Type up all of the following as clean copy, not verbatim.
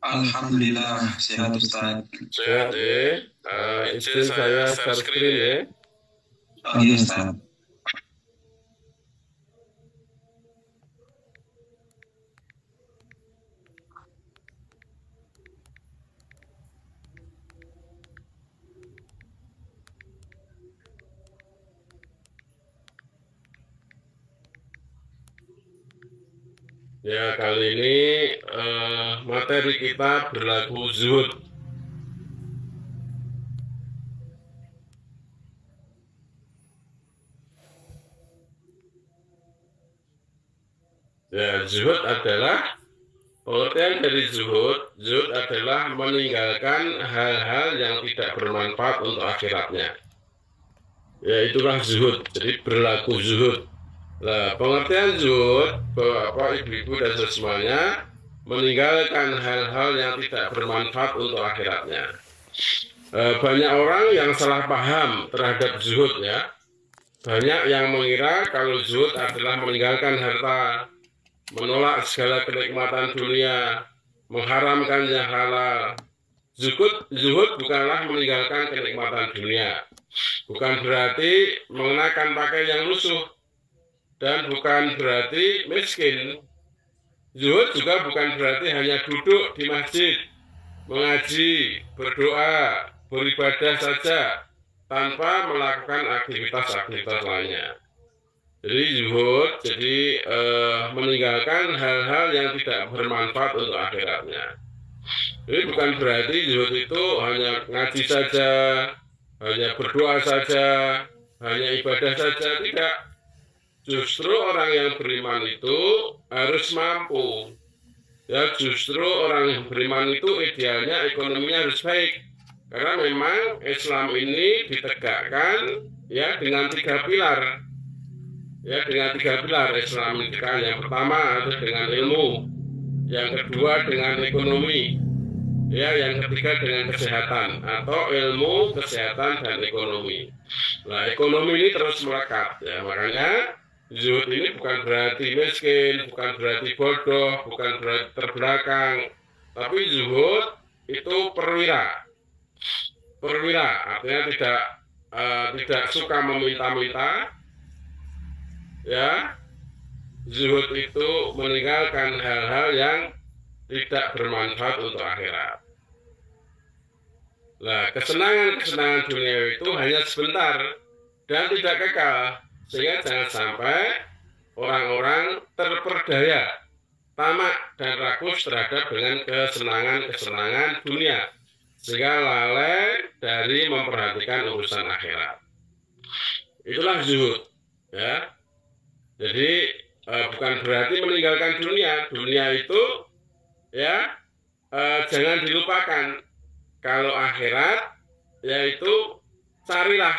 Alhamdulillah, sehat Ustaz. Sehat ya. Izin saya share screen ya. Oke Ustaz. Ya, kali ini materi kita berlaku zuhud. Ya, zuhud adalah pengertian dari zuhud. Zuhud adalah meninggalkan hal-hal yang tidak bermanfaat untuk akhiratnya. Ya, itulah zuhud. Jadi berlaku zuhud. Nah, pengertian zuhud, Bapak, Ibu-ibu dan semuanya, meninggalkan hal-hal yang tidak bermanfaat untuk akhiratnya. Banyak orang yang salah paham terhadap zuhud ya. Banyak yang mengira kalau zuhud adalah meninggalkan harta, menolak segala kenikmatan dunia, mengharamkan yang halal. Zuhud bukanlah meninggalkan kenikmatan dunia. Bukan berarti mengenakan pakaian yang lusuh, dan bukan berarti miskin. Zuhud juga bukan berarti hanya duduk di masjid, mengaji, berdoa, beribadah saja, tanpa melakukan aktivitas-aktivitas lainnya. Jadi zuhud, meninggalkan hal-hal yang tidak bermanfaat untuk akhiratnya. Jadi bukan berarti zuhud itu hanya ngaji saja, hanya berdoa saja, hanya ibadah saja, tidak. Justru orang yang beriman itu harus mampu. Ya, justru orang yang beriman itu idealnya ekonominya harus baik. Karena memang Islam ini ditegakkan ya dengan 3 pilar. Ya, dengan 3 pilar Islam ditegakkan. Yang pertama adalah dengan ilmu, yang kedua dengan ekonomi, ya, yang ketiga dengan kesehatan atau ilmu, kesehatan dan ekonomi. Nah, ekonomi ini terus melekat ya, makanya zuhud ini bukan berarti miskin, bukan berarti bodoh, bukan berarti terbelakang, tapi zuhud itu perwira. Perwira artinya tidak suka meminta-minta, ya. Zuhud itu meninggalkan hal-hal yang tidak bermanfaat untuk akhirat. Nah, kesenangan-kesenangan dunia itu hanya sebentar dan tidak kekal, sehingga jangan sampai orang-orang terperdaya, tamak dan rakus terhadap dengan kesenangan-kesenangan dunia, sehingga lalai dari memperhatikan urusan akhirat. Itulah zuhud, ya. Jadi bukan berarti meninggalkan dunia. Dunia itu ya jangan dilupakan. Kalau akhirat yaitu carilah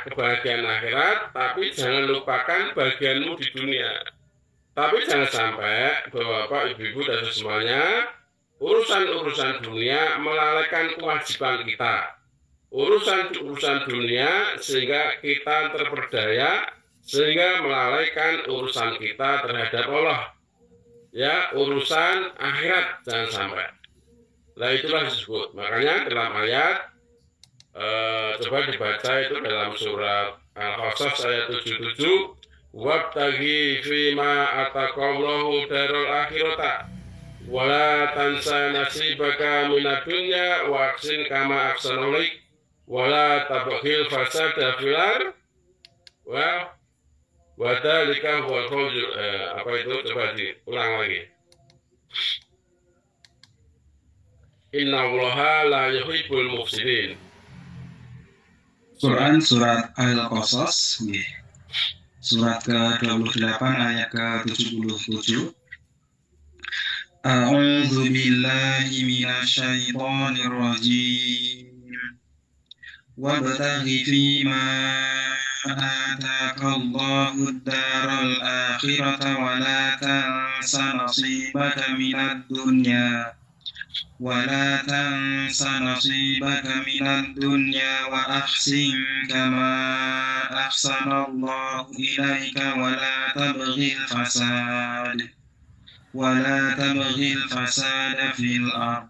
kebahagiaan akhirat, tapi jangan lupakan bagianmu di dunia. Tapi jangan sampai Bapak, Ibu, dan semuanya urusan-urusan dunia melalaikan kewajiban kita. Urusan dunia sehingga kita terperdaya, sehingga melalaikan urusan kita terhadap Allah. Ya, urusan akhirat jangan sampai. Nah, itulah disebut. Makanya dalam ayat coba dibaca itu dalam surat Al-Qasas ayat 77, wabtaghi fima ataqallahu darul akhirata wala tansa nasibaka minad dunya wa ahsin kama ahsanulaik wala tabghil fasada fil ardh wa dzalika huwal fawzul apa itu, coba diulang lagi. Innallaha la yuhibbul mufsidin. Quran surat Al-Qasas, surat ke-28 ayat ke-77. A'udzu billahi minasyaitonir rajim. Wabtaghi fima atakallahu ad-daral akhirata wa la tansa nasibaka minad dunya ولا تنس نصيبك من الدنيا وأحسن كما أحسن الله إليك ولا تبغي الفساد ولا تبغي الفساد في الأرض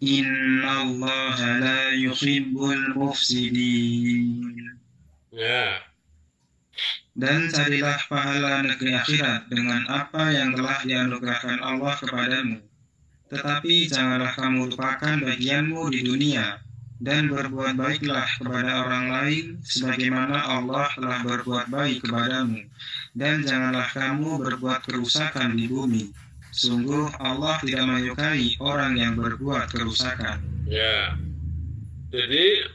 إن الله لا يحب المفسدين. Ya. Dan carilah pahala negeri akhirat dengan apa yang telah dianugerahkan Allah kepadamu. Tetapi janganlah kamu lupakan bagianmu di dunia, dan berbuat baiklah kepada orang lain sebagaimana Allah telah berbuat baik kepadamu. Dan janganlah kamu berbuat kerusakan di bumi. Sungguh Allah tidak menyukai orang yang berbuat kerusakan. Ya. Jadi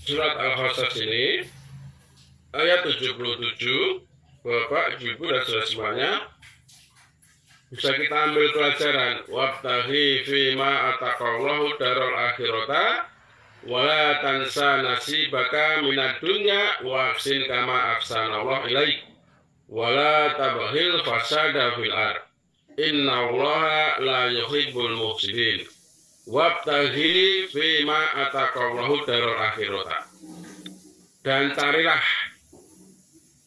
surat Al-Qasas ini ayat 77, Bapak, Ibu, dan saudara semuanya, bisa kita ambil pelajaran. Wabtaghi fima ataqallahu darul akhirata wala tansa nasibaka minad dunya wa ahsin kama ahsanallahu ilaik wala tabghil fasada fil ard innallaha la yuhibbul mufsidin. Wabtaghi fima ataqallahu darul akhirata, dan carilah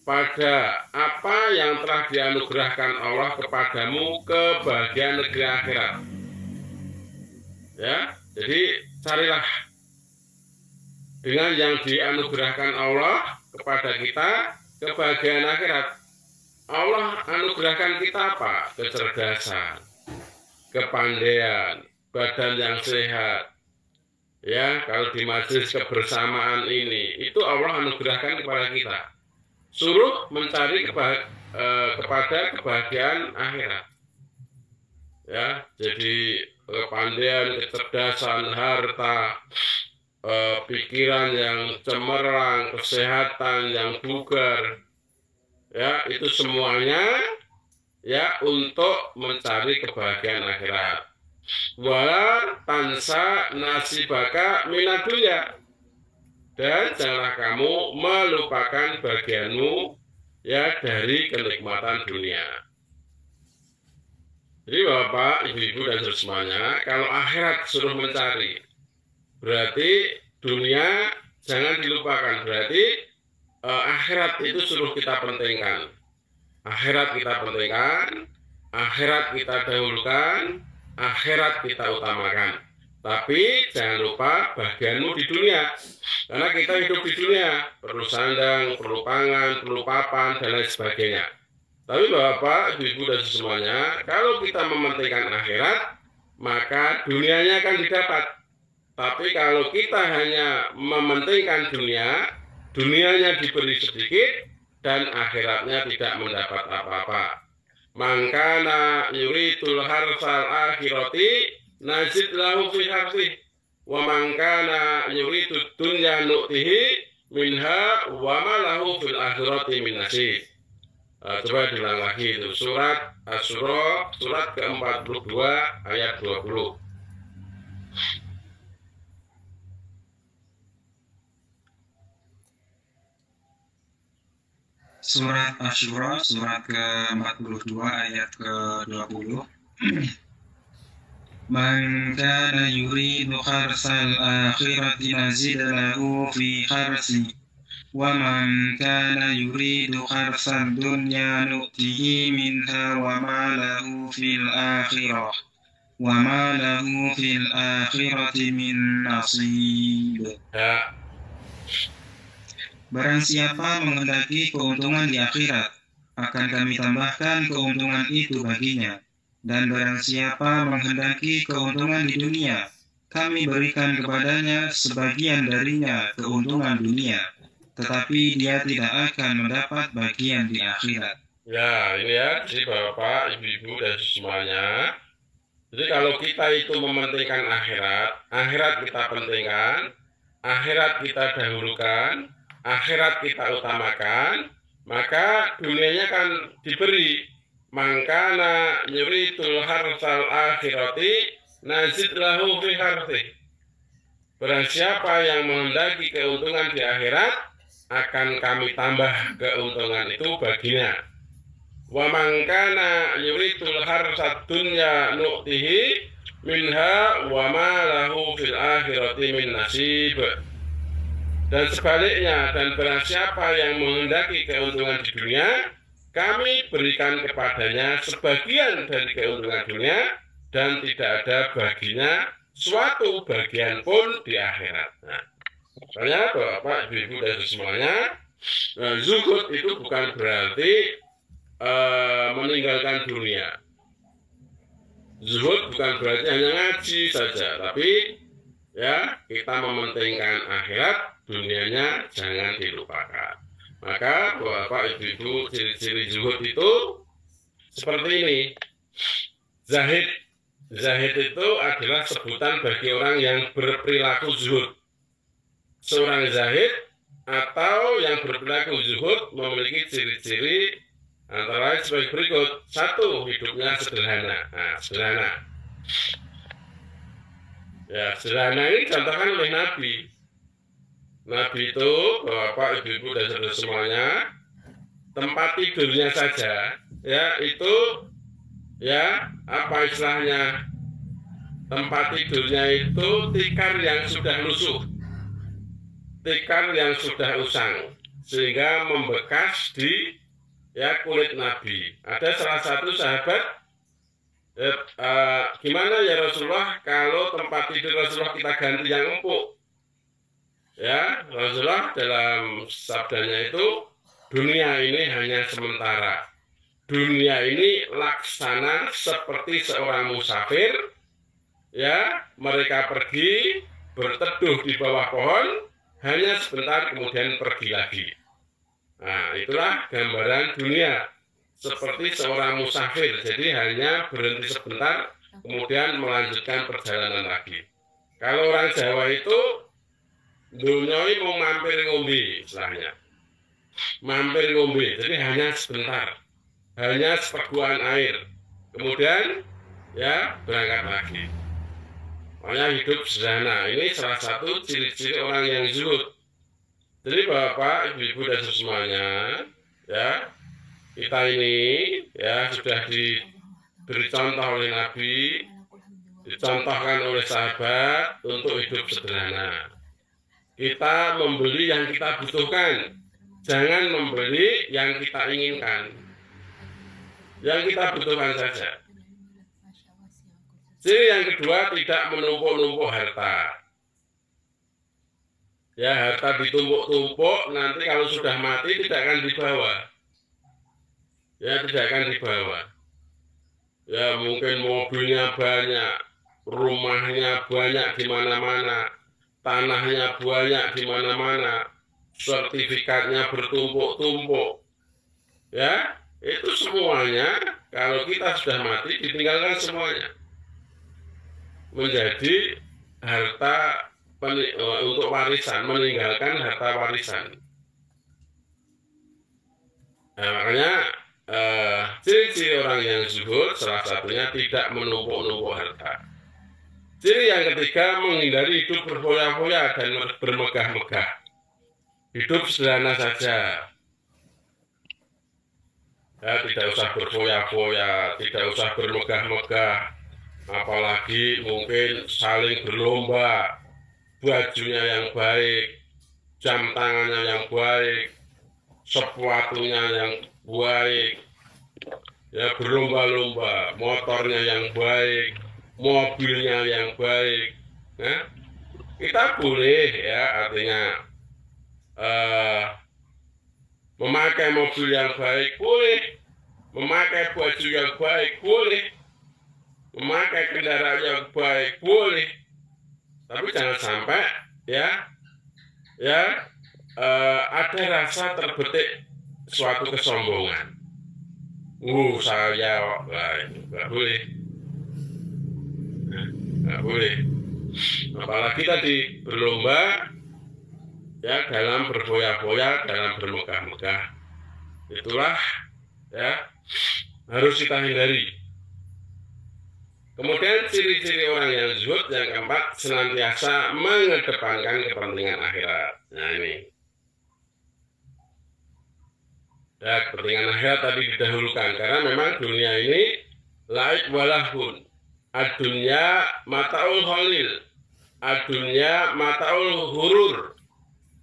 pada apa yang telah dianugerahkan Allah kepadamu kebahagiaan negeri akhirat. Ya, jadi carilah dengan yang dianugerahkan Allah kepada kita kebahagiaan akhirat. Allah anugerahkan kita apa? Kecerdasan, kepandaian, badan yang sehat. Ya, kalau di majelis kebersamaan ini, itu Allah anugerahkan kepada kita. Suruh mencari kepada kebahagiaan akhirat. Ya, jadi kepandaian, kecerdasan, harta, pikiran yang cemerlang, kesehatan yang bugar, ya, itu semuanya ya untuk mencari kebahagiaan akhirat. Wala tansa nasibaka minad dunya, dan janganlah kamu melupakan bagianmu ya dari kenikmatan dunia. Jadi Bapak, Ibu, dan saudara semuanya, kalau akhirat suruh mencari, berarti dunia jangan dilupakan. Berarti akhirat itu suruh kita pentingkan. Akhirat kita pentingkan, akhirat kita dahulukan, akhirat kita utamakan. Tapi jangan lupa bagianmu di dunia. Karena kita hidup di dunia, perlu sandang, perlu pangan, perlu papan, dan lain sebagainya. Tapi Bapak, Ibu, dan semuanya, kalau kita mementingkan akhirat, maka dunianya akan didapat. Tapi kalau kita hanya mementingkan dunia, dunianya diberi sedikit, dan akhiratnya tidak mendapat apa-apa. Mangkana yuridul harsal akhirati nazid lahu fi harsi wa mangkana yuridud dunya nu'tihi minha wa ma lahu fil akhirati min nasib. Coba diulang lagi itu surat Asy-Syura surat ke-42 ayat 20. Surat Asy-Syura surat ke-42 ayat ke-20. Man kana yuridu kharsal akhirati nazid lahu fi kharsi wa man kana yuridu kharsad dunya nu'tihi minha wa ma lahu fil akhirah wa ma lahu fil akhirati min nasib. Barang siapa menghendaki keuntungan di akhirat, akan kami tambahkan keuntungan itu baginya. Dan barang siapa menghendaki keuntungan di dunia, kami berikan kepadanya sebagian darinya keuntungan dunia, tetapi dia tidak akan mendapat bagian di akhirat. Ya, ini ya, jadi Bapak, Ibu, dan semuanya. Jadi kalau kita itu mementingkan akhirat, akhirat kita pentingkan, akhirat kita dahulukan, akhirat kita utamakan, maka dunianya kan diberi. Mangkana yuridul harsal akhirati nazid lahu fi harthi. Barang siapa yang menghendaki keuntungan di akhirat, akan kami tambah keuntungan itu baginya. Wa mangkana yuridul harsad dunya nu'tihi minha wa ma lahu fil akhirati min nasib. Dan sebaliknya, dan barang siapa yang menghendaki keuntungan di dunia, kami berikan kepadanya sebagian dari keuntungan dunia dan tidak ada baginya suatu bagian pun di akhirat. Nah, makanya Bapak, Ibu, dan semuanya, zuhud itu bukan berarti meninggalkan dunia. Zuhud bukan berarti hanya ngaji saja, tapi ya kita mementingkan akhirat, dunianya jangan dilupakan. Maka Bapak, Ibu, ciri-ciri zuhud itu seperti ini. Zahid itu adalah sebutan bagi orang yang berperilaku zuhud. Seorang zahid atau yang berperilaku zuhud memiliki ciri-ciri antara lain sebagai berikut. 1, hidupnya sederhana. Nah, sederhana. Ya, sederhana ini dicontohkan oleh Nabi. Nabi itu, Bapak, Ibu, dan saudara semuanya, tempat tidurnya saja, ya itu, ya apa istilahnya, tempat tidurnya itu tikar yang sudah lusuh, tikar yang sudah usang, sehingga membekas di ya kulit Nabi. Ada salah satu sahabat, gimana ya Rasulullah kalau tempat tidur Rasulullah kita ganti yang empuk? Ya, Rasulullah dalam sabdanya itu, dunia ini hanya sementara. Dunia ini laksana seperti seorang musafir, ya, mereka pergi berteduh di bawah pohon, hanya sebentar kemudian pergi lagi. Nah, itulah gambaran dunia, seperti seorang musafir, jadi hanya berhenti sebentar, kemudian melanjutkan perjalanan lagi. Kalau orang Jawa itu, dunia ini mau mampir ngombe, istilahnya. Mampir ngombe, jadi hanya sebentar. Hanya sepeguan air, kemudian ya berangkat lagi. Makanya hidup sederhana. Ini salah satu ciri-ciri orang yang zuhud. Jadi Bapak, Ibu, dan semuanya, ya kita ini ya sudah diberi contoh oleh Nabi, dicontohkan oleh sahabat untuk hidup sederhana. Kita membeli yang kita butuhkan, jangan membeli yang kita inginkan. Yang kita butuhkan saja. Ciri yang kedua, tidak menumpuk-numpuk harta. Ya, harta ditumpuk-tumpuk, nanti kalau sudah mati tidak akan dibawa. Ya, tidak akan dibawa. Ya, mungkin mobilnya banyak, rumahnya banyak di mana-mana, tanahnya banyak di mana-mana, sertifikatnya bertumpuk-tumpuk. Ya, itu semuanya kalau kita sudah mati ditinggalkan semuanya menjadi harta untuk warisan, meninggalkan harta warisan. Nah, makanya ciri-ciri orang yang zuhud salah satunya tidak menumpuk-numpuk harta. Ciri yang ketiga, menghindari hidup berfoya-foya dan bermegah-megah. Hidup sederhana saja. Ya, tidak usah berfoya-foya, tidak usah bermegah-megah, apalagi mungkin saling berlomba, bajunya yang baik, jam tangannya yang baik, sepatunya yang baik, ya berlomba-lomba, motornya yang baik, mobilnya yang baik. Nah, kita boleh ya artinya memakai mobil yang baik boleh, memakai baju yang baik boleh, memakai kendaraan yang baik boleh, tapi jangan sampai ada rasa terbetik suatu kesombongan. Saya nggak boleh, nggak boleh. Apalagi tadi berlomba ya dalam berfoya-foya, dalam bermegah-megah, itulah ya harus kita hindari. Kemudian ciri-ciri orang yang zuhud yang keempat, senantiasa mengedepankan kepentingan akhirat. Nah ini ya, kepentingan akhirat tadi didahulukan karena memang dunia ini laik walahun, ad-dunya mataul khalil, ad-dunya mataul hurur,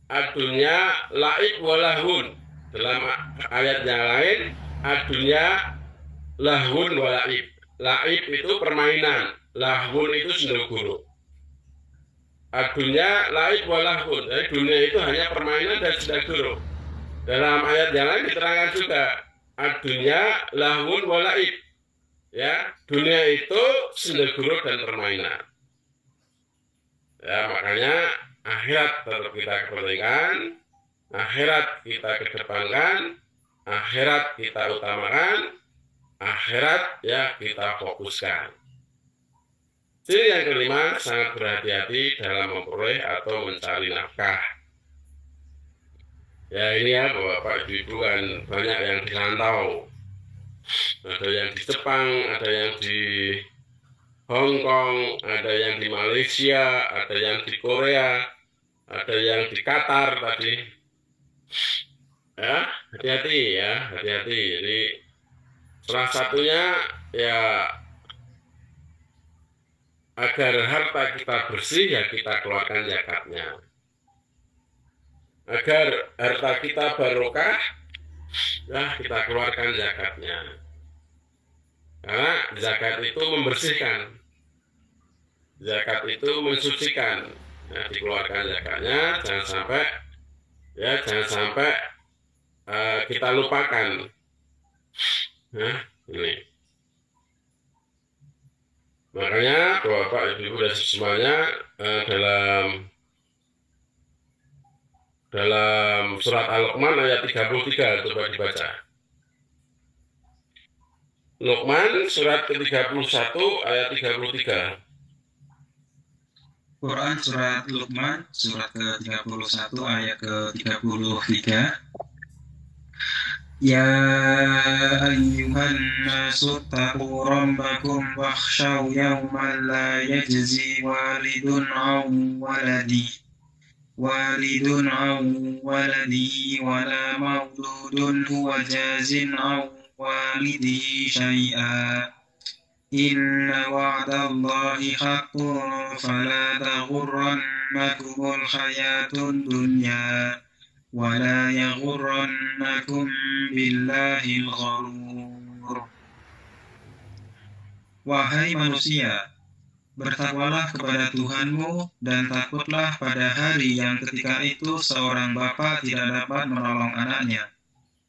ad-dunya laik walahun. Dalam ayat yang lain, Adunya lahun wa laib. Laib itu permainan, lahun itu senda guru. Adunya laib wa lahun. Jadi dunia itu hanya permainan dan senda guru. Dalam ayat yang lain diterangkan juga adunya lahun wa laib. Ya, dunia itu senda guru dan permainan. Ya, makanya akhirat tetap kita kepentingkan, akhirat kita kedepankan, akhirat kita utamakan, akhirat ya kita fokuskan. Ciri yang kelima, sangat berhati-hati dalam memperoleh atau mencari nafkah. Ya ini ya Bapak Ibu kan banyak yang di rantau. Ada yang di Jepang, ada yang di Hong Kong, ada yang di Malaysia, ada yang di Korea, ada yang di Qatar tadi. Ya, hati-hati ya, hati-hati. Jadi salah satunya ya agar harta kita bersih ya kita keluarkan zakatnya. Agar harta kita barokah ya kita keluarkan zakatnya. Karena zakat itu membersihkan. Zakat itu mensucikan. Ya, dikeluarkan zakatnya jangan sampai kita lupakan. Nah, ini. Makanya Bapak Ibu dan semuanya dalam surat Al-Luqman ayat 33 coba dibaca. Luqman surat ke-31 ayat 33. Quran surat Luqman surat ke-31 ayat ke-33. Ya ayyuhan nasu taqu rabbakum wakhshaw yawman la yajzi walidun an waladihi wala mauludun huwa jazin an walidihi syai'a. Inna wa'dallahi haqqun fala taghurrannakumul hayatun dunya wala yaghurrannakum billahil gharur. Wahai manusia, bertakwalah kepada Tuhanmu dan takutlah pada hari yang ketika itu seorang bapa tidak dapat menolong anaknya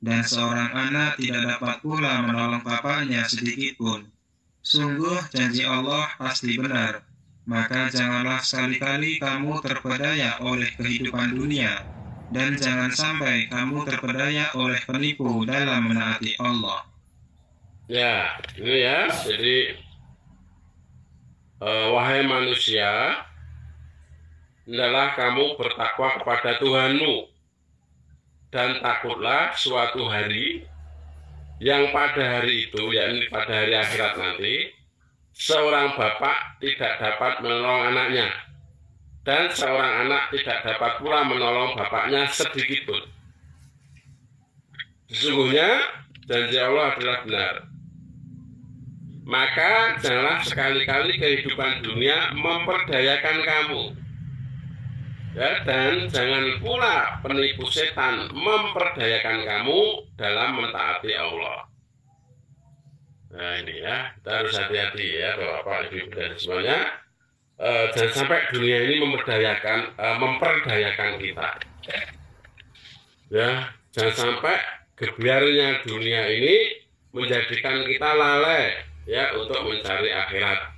dan seorang anak tidak dapat pula menolong bapaknya sedikitpun. Sungguh janji Allah pasti benar, maka janganlah sekali-kali kamu terpedaya oleh kehidupan dunia, dan jangan sampai kamu terpedaya oleh penipu dalam menaati Allah. Ya, ini ya, jadi wahai manusia, hendaklah kamu bertakwa kepada Tuhanmu, dan takutlah suatu hari yang pada hari itu, yakni pada hari akhirat nanti, seorang bapak tidak dapat menolong anaknya, dan seorang anak tidak dapat pula menolong bapaknya sedikitpun. Sesungguhnya janji Allah adalah benar. Maka janganlah sekali-kali kehidupan dunia memperdayakan kamu. Ya, dan jangan pula penipu setan memperdayakan kamu dalam mentaati Allah. Nah ini ya, kita harus hati-hati ya Bapak Ibu dan semuanya. Jangan sampai dunia ini memperdayakan kita. Ya, jangan sampai gebyarnya dunia ini menjadikan kita lalai ya untuk mencari akhirat.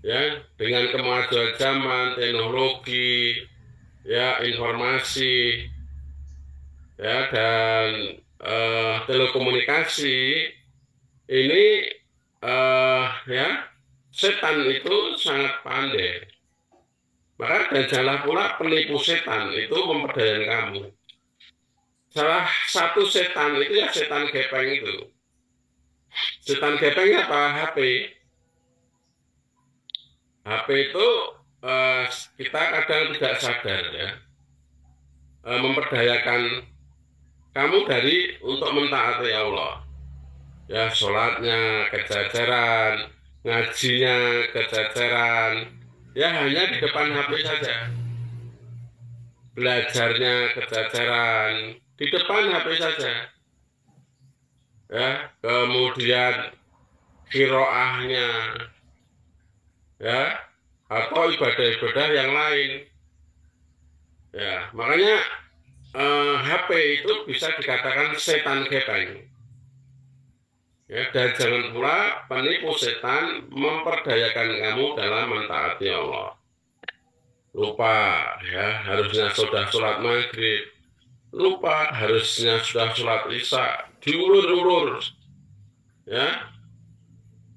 Ya, dengan kemajuan zaman, teknologi, ya informasi, ya dan telekomunikasi ini ya setan itu sangat pandai. Maka dan janganlah pula penipu setan itu memperdayakan kamu. Salah satu setan itu ya setan gepeng itu. Setan gepengnya apa? HP. HP itu kita kadang tidak sadar ya memperdayakan kamu untuk mentaati Allah ya, sholatnya kejajaran, ngajinya kejajaran ya hanya di depan HP saja, belajarnya kejajaran di depan HP saja ya, kemudian kiroahnya, ya, atau ibadah-ibadah yang lain. Ya, makanya HP itu bisa dikatakan setan gepeng. Ya, dan jangan pula penipu setan memperdayakan kamu dalam mentaati Allah. Lupa, ya, harusnya sudah sholat maghrib. Lupa, harusnya sudah sholat isya. Diulur-ulur, ya.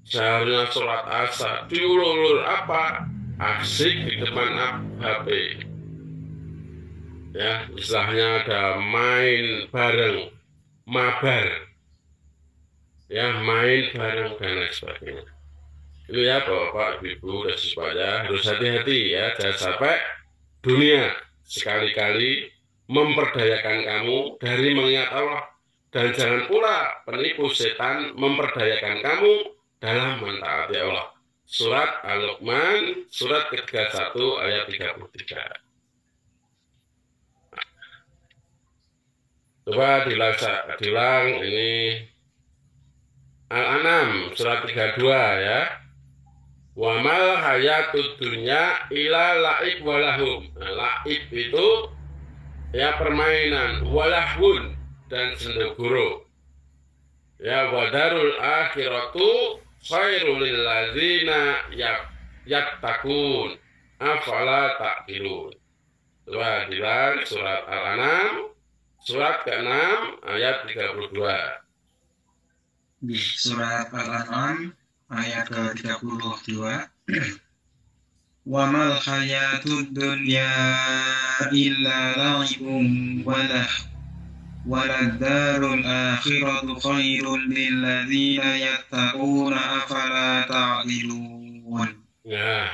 Seharusnya sholat asar. Diulur-ulur apa? Asik di depan HP. Ya, istilahnya ada main bareng, mabar. Ya, main bareng dan lain sebagainya. Itu ya Bapak, Ibu, dan supaya harus hati-hati ya, jangan sampai dunia sekali-kali memperdayakan kamu dari mengingat Allah, dan jangan pula penipu setan memperdayakan kamu dalam mentaati Allah. Surat Al-Luqman, surat ke-31 ayat 33. Coba dilang ini Al-An'am surat 32 ya. Wa mal hayatud dunya ila la'ib walahum. Nah, la'ib itu ya permainan, walahun dan sendaguro. Ya, wadarul akhiratu khairul lil ladzina yattaqun afala ta'qilun. Coba dilang surat Al-An'am surat ke-6 ayat 32. Di surat Al-An'am ayat ke-32. Wa mal hayatud dunya illa la'ibun waladdarul akhiratu khairul lil ladzina yattaquna afala ta'qilun. Ya.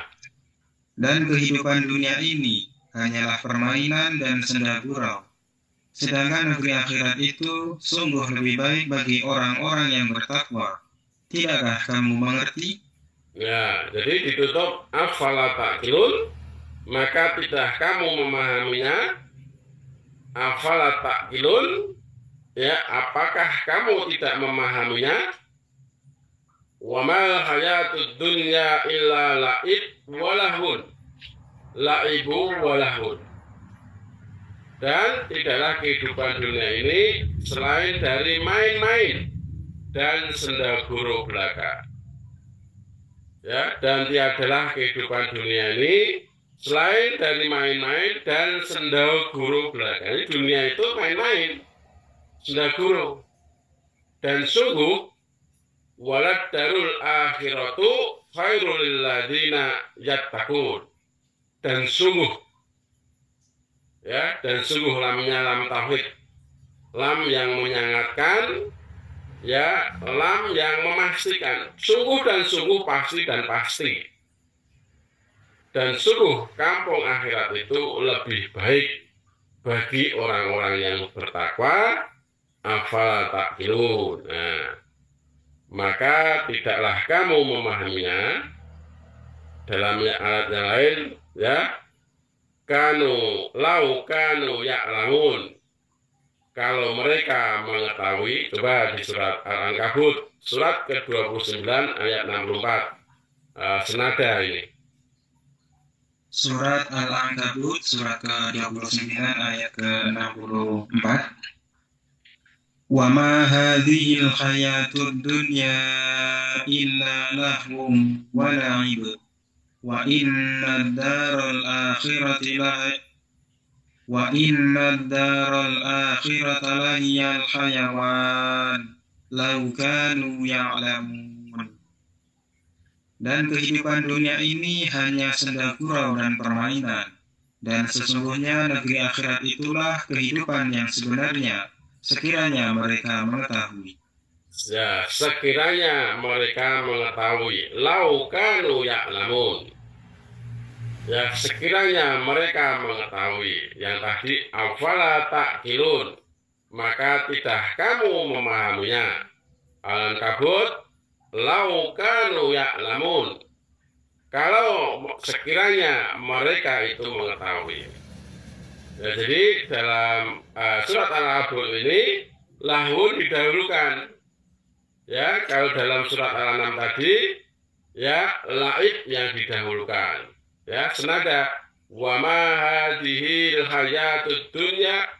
Dan kehidupan dunia ini hanyalah permainan dan senda gurau. Sedangkan negeri akhirat itu sungguh lebih baik bagi orang-orang yang bertakwa. Tidakkah kamu mengerti? Ya, jadi ditutup afala ta'qilun, maka tidak kamu memahaminya. Afala ta'qilun, ya, apakah kamu tidak memahaminya? Wa mal hayatud dunya illa la'ib walahun. La'ibu walahun. Dan tidaklah kehidupan dunia ini selain dari main-main dan senda guru belaka. Ya, dan tiadalah kehidupan dunia ini selain dari main-main dan senda guru belaka. Ini dunia itu main-main, senda guru. Dan sungguh walad darul akhiratu khairul lil ladzina yattaqun. Dan sungguh, ya, dan sungguh lamnya lam tauhid, lam yang menyangatkan, ya, lam yang memastikan, sungguh dan sungguh, pasti dan pasti. Dan sungguh kampung akhirat itu lebih baik bagi orang-orang yang bertakwa. Afala ta'qilun. Nah, maka tidaklah kamu memahaminya. Dalam ayat yang lain, ya, lau kanu ya'lamun, kalau mereka mengetahui. Coba di surat Al-Ankabut surat ke-29 ayat 64, senada ini. Surat Al-Ankabut surat ke-29 ayat ke-64. Wa ma hadhil hayatud dunya illa lahum wa la'ib wa inna daral akhirati lahiyal hayawan law kanu ya'lamun. Dan kehidupan dunia ini hanya senda gurau dan permainan, dan sesungguhnya negeri akhirat itulah kehidupan yang sebenarnya, sekiranya mereka mengetahui. Ya, sekiranya mereka mengetahui. Lau kanu ya'lamun. Ya, sekiranya mereka mengetahui. Yang tadi afala ta'qilun, maka tidak kamu memahaminya. Al-Ankabut lau kanu ya'lamun, kalau sekiranya mereka itu mengetahui. Ya, jadi dalam surat Al-Ankabut ini lahun didahulukan. Ya, kalau dalam surat Al-An'am tadi, ya laib yang didahulukan. Ya, senada wa ma hadhil hayatud dunya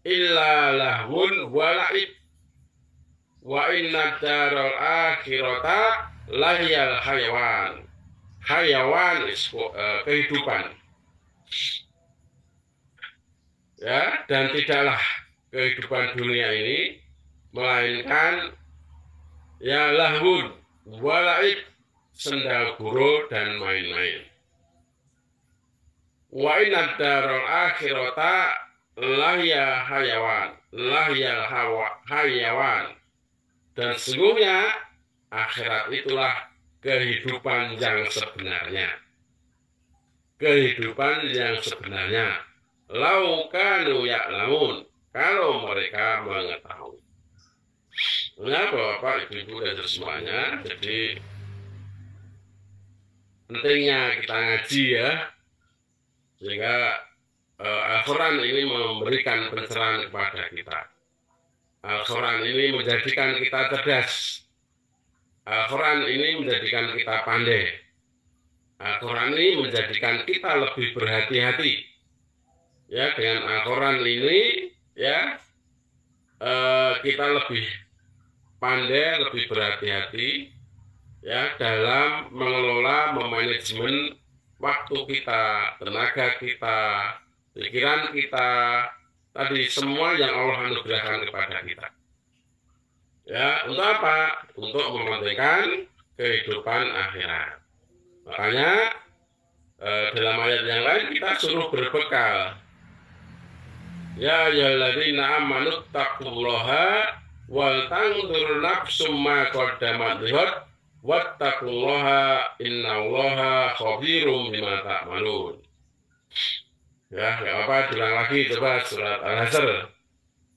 illa lahun wa laib wa inna daral akhirata lahiyal hayawan. Hayawan kehidupan. Ya, dan tidaklah kehidupan dunia ini melainkan ya lahun walaib, sendal guru dan main-main. Wa inna daral akhirata lahya hayawan, lahyal hayawan. Dan sesungguhnya akhirat itulah kehidupan yang sebenarnya. Kehidupan yang sebenarnya. Lau kanu ya'lamun, kalau mereka mengetahui. Nah, Bapak, Ibu, dan semuanya, jadi pentingnya kita ngaji ya, sehingga Al-Quran ini memberikan pencerahan kepada kita. Al-Quran ini menjadikan kita cerdas. Al-Quran ini menjadikan kita pandai. Al-Quran ini menjadikan kita lebih berhati-hati. Ya, dengan Al-Quran ini ya kita lebih pandai, lebih berhati-hati ya dalam mengelola, memanajemen waktu kita, tenaga kita, pikiran kita, tadi semua yang Allah anugerahkan kepada kita. Ya, untuk apa? Untuk mementingkan kehidupan akhirat. Makanya dalam ayat yang lain kita suruh berbekal. Ya ayyuhalladzina amanu taqullaha wal tanzur nafsum ma qaddamat lighad wattaqullaha innallaha khabirum bima ta'malun. Ya, enggak apa-apa, diulang lagi coba surat Al-Hasr.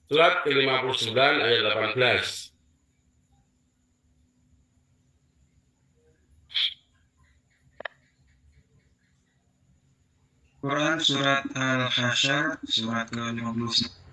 Surat ke-59 ayat 18. Quran surat Al-Hasyr surat ke-59